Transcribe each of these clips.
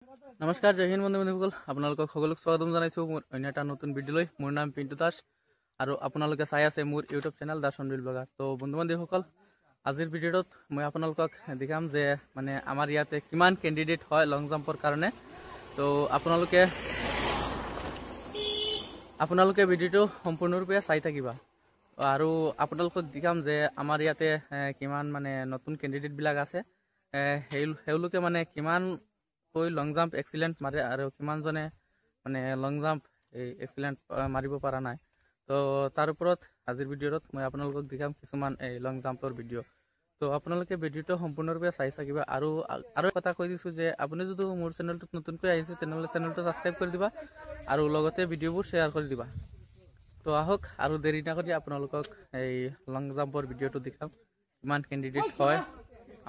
নমস্কাৰ জয় হিন্দ বন্ধুসকল আপোনালোকক সকলোক স্বাগতম জনাইছোঁ মোৰ অন্য এটা নতুন ভিডিঅ'লৈ। মোৰ নাম পিণ্টু দাস আৰু আপোনালোকে চাই আছে মোৰ ইউটিউব চেনেল দাস চন্দ্ৰিল ব্লগাৰ। তো বন্ধুসকল, আজিৰ ভিডিঅ'টোত মই আপোনালোকক দেখাম যে মানে আমাৰ ইয়াতে কিমান কেণ্ডিডেট হয় লং জাম্পৰ কাৰণে। তো আপোনালোকে ভিডিঅ'টো সম্পূৰ্ণৰূপে চাই থাকিবা আৰু আপোনালোকক দেখাম যে আমাৰ ইয়াতে কিমান মানে নতুন কেণ্ডিডেটবিলাক আছে, তেওঁলোকে মানে কিমান লং জাম্প এক্সিলেণ্ট মাৰে আৰু কিমানজনে মানে লং জাম্প এক্সিলেণ্ট মাৰিব পৰা নাই। তো তাৰ ওপৰত আজিৰ ভিডিঅ'ত মই আপোনালোকক দেখাম কিছুমান লং জাম্পৰ ভিডিঅ'। তো আপোনালোকে ভিডিঅ'টো সম্পূৰ্ণৰূপে চাই থাকিবা আৰু কথা কৈ দিছোঁ যে আপুনি যদি মোৰ চেনেলটোত নতুনকৈ আহিছে তেনেহ'লে চেনেলটো ছাবস্ক্ৰাইব কৰি দিবা আৰু লগতে ভিডিঅ'বোৰ শ্বেয়াৰ কৰি দিবা। তো আহক আৰু দেৰি নকৰি আপোনালোকক এই লং জাম্পৰ ভিডিঅ'টো দেখাম কিমান কেণ্ডিডেট হয়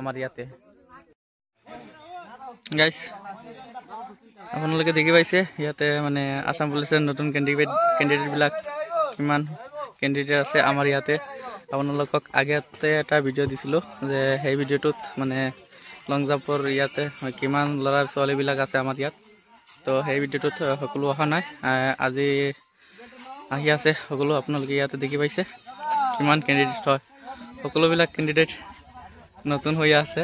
আমাৰ ইয়াতে। গাইজ আপোনালোকে দেখি পাইছে ইয়াতে মানে আসাম পুলিচৰ নতুন কেণ্ডিডেটবিলাক কিমান কেণ্ডিডেট আছে আমাৰ ইয়াতে। আপোনালোকক আগতে এটা ভিডিঅ' দিছিলোঁ যে সেই ভিডিঅ'টোত মানে লং জাম্পৰ ইয়াতে কিমান ল'ৰা ছোৱালীবিলাক আছে আমাৰ ইয়াত। তো সেই ভিডিঅ'টোত সকলো অহা নাই, আজি আহি আছে সকলো। আপোনালোকে ইয়াতে দেখি পাইছে কিমান কেণ্ডিডেট হয়, সকলোবিলাক কেণ্ডিডেট নতুন হৈ আছে।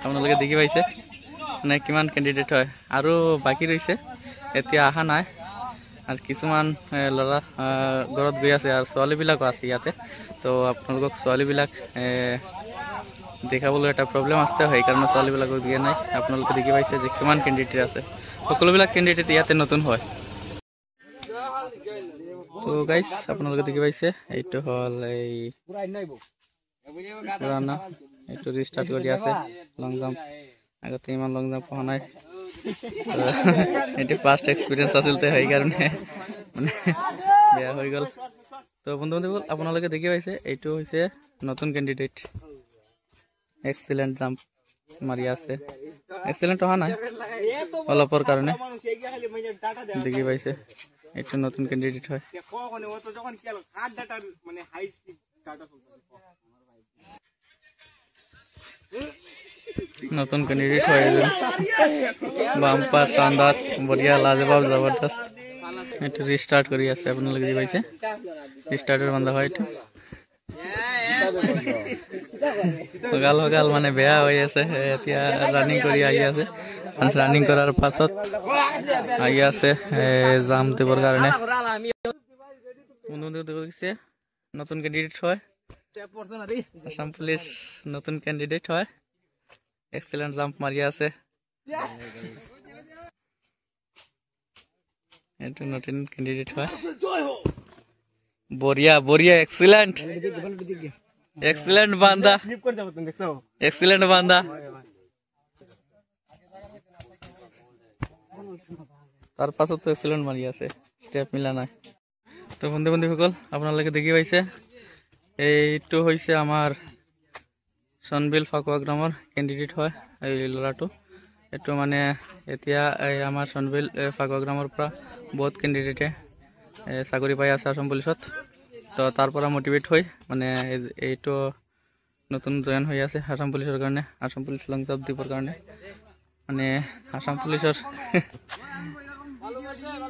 আপোনালোকে দেখি পাইছে মানে কিমান কেণ্ডিডেট হয় আৰু বাকী ৰৈছে, এতিয়া অহা নাই। আৰু কিছুমান ল'ৰা ঘৰত গৈ আছে আৰু ছোৱালীবিলাকো আছে ইয়াতে। তো আপোনালোকক ছোৱালীবিলাক দেখাবলৈ এটা প্ৰব্লেম আছে, সেইকাৰণে ছোৱালীবিলাকক দিয়া নাই। আপোনালোকে দেখি পাইছে যে কিমান কেণ্ডিডেট আছে, সকলোবিলাক কেণ্ডিডেট ইয়াতে নতুন হয়। তো গাইজ আপোনালোকে দেখি পাইছে এইটো হ'ল এই পুৰাণা, এইটো ৰিষ্টাৰ্ট কৰি আছে লং জাম্প। আগতে ইমান লং জাম্প হোৱা নাই, এইটো ফাৰ্ষ্ট এক্সপিৰিয়েঞ্চ আছিল, তো সেইকাৰণে মানে বেয়া হৈ গ'ল। তো বন্ধুসকল আপোনালোকে দেখি পাইছে এইটো হৈছে নতুন কেণ্ডিডেট, এক্সিলেণ্ট জাম্প মাৰি আছে। এক্সিলেণ্ট অহা নাই অলপৰ কাৰণে, দেখি পাইছে এইটো নতুন কেণ্ডিডেট হয়। নতুন কেণ্ডিডেট হয় বাম্পাৰ শানদাৰ বঢ়িয়া লাজবাব জবৰদস্ত। এইটো ৰিষ্টাৰ্ট কৰি আছে, আপোনালোকে দেখি পাইছে ৰিষ্টাৰ্টৰ বান্ধা হয়। এইটো সগাল মানে বেয়া হৈ আছে, এতিয়া ৰানিং কৰি আহি আছে। ৰানিং কৰাৰ পাছত আহি আছে জাম্প দিবৰ কাৰণে। নতুন কেণ্ডিডেট হয় আসাম পুলিচ, নতুন কেণ্ডিডেট হয়, এক্সিলেণ্ট জাম্প মাৰি আছে। এইটো নতুন কেণ্ডিডেট হয়, বঢ়িয়া বঢ়িয়া, এক্সিলেণ্ট এক্সিলেণ্ট বান্ধা, এক্সিলেণ্ট বান্ধা। তাৰ পাছতো এক্সিলেণ্ট মাৰি আছে, ষ্টেপ মিলা নাই। তো বন্ধুসকল আপোনালোকে দেখি পাইছে এইটো হৈছে আমাৰ চনবিল ফাকুৱা গ্ৰামৰ কেণ্ডিডেট হয় এই ল'ৰাটো। এইটো মানে এতিয়া আমাৰ চনবিল ফাকুৱা গ্ৰামৰ পৰা বহুত কেণ্ডিডেটে চাকৰি পাই আছে আসাম পুলিচত। তো তাৰ পৰা মটিভেট হৈ মানে এইটো নতুন জইন হৈ আছে আসাম পুলিচৰ কাৰণে, আসাম পুলিচ লং জাম্প দিবৰ কাৰণে। মানে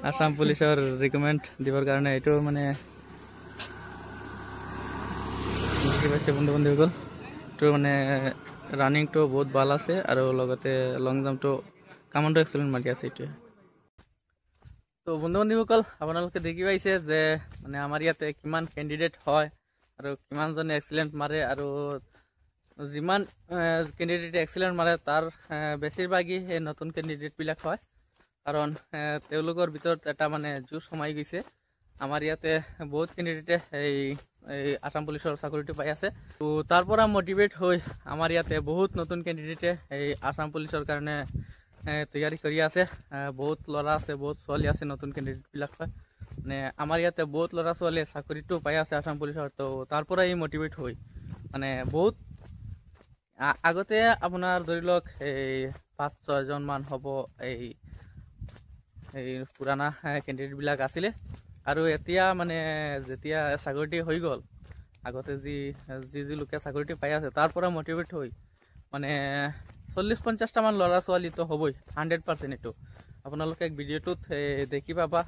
আসাম পুলিচৰ ৰিকমেণ্ড দিবৰ কাৰণে এইটো মানে দেখি পাইছে বন্ধুসকল। এইটো মানে ৰানিংটো বহুত ভাল আছে আৰু লগতে লং জাম্পটো কামাণ্ডো এক্সিলেণ্ট মাৰি আছে এইটোৱে। তো বন্ধুসকল আপোনালোকে দেখি পাইছে যে মানে আমাৰ ইয়াতে কিমান কেণ্ডিডেট হয় আৰু কিমানজনে এক্সিলেণ্ট মাৰে। আৰু যিমান কেণ্ডিডেটে এক্সিলেণ্ট মাৰে তাৰ বেছিভাগেই সেই নতুন কেণ্ডিডেটবিলাক হয়, কাৰণ তেওঁলোকৰ ভিতৰত এটা মানে জোৰ সোমাই গৈছে। আমাৰ ইয়াতে বহুত কেণ্ডিডেটে এই আসাম পুলিচৰ চাকৰিটো পাই আছে। তো তাৰ পৰা মটিভেট হৈ আমাৰ ইয়াতে বহুত নতুন কেণ্ডিডেটে এই আসাম পুলিচৰ কাৰণে তৈয়াৰী কৰি আছে। বহুত ল'ৰা আছে, বহুত ছোৱালী আছে, নতুন কেণ্ডিডেটবিলাক হয়। মানে আমাৰ ইয়াতে বহুত ল'ৰা ছোৱালীয়ে চাকৰিটো পাই আছে আসাম পুলিচৰ। তো তাৰ পৰাই মটিভেট হৈ মানে বহুত আগতে আপোনাৰ ধৰি লওক এই 5-6জন মান হ'ব এই পুৰাণা কেণ্ডিডেটবিলাক আছিলে। আৰু এতিয়া মানে যেতিয়া চাকৰিটো হৈ গ'ল, আগতে যি লোকে চাকৰিটো পাই আছে তাৰ পৰা মটিভেট হৈ মানে 40-50টামান ল'ৰা ছোৱালীতো হ'বই 100% এইটো আপোনালোকে ভিডিঅ'টোত দেখি পাবা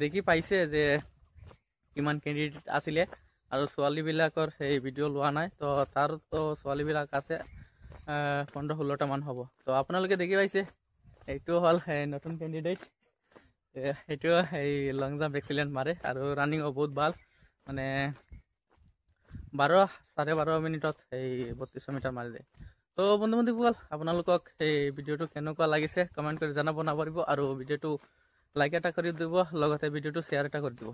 দেখি পাইছে যে কিমান কেণ্ডিডেট আছিলে আৰু ছোৱালীবিলাকৰ সেই ভিডিঅ' লোৱা নাই তো তাৰতো ছোৱালীবিলাক আছে 15-16টামান হ'ব তো আপোনালোকে দেখি পাইছে এইটো হ'ল নতুন কেণ্ডিডেট এইটো এই লং জাম্প এক্সিলেণ্ট মাৰে আৰু ৰানিঙো বহুত ভাল মানে 12-12.5 মিনিটত এই 32 মিটাৰ মাৰি দিয়ে তো বন্ধুসকল আপোনালোকক এই ভিডিঅ'টো কেনেকুৱা লাগিছে কমেণ্ট কৰি জনাব নাপাহৰিব আৰু ভিডিঅ'টো লাইক এটা কৰি দিব লগতে ভিডিঅ'টো শ্বেয়াৰ এটা কৰি দিব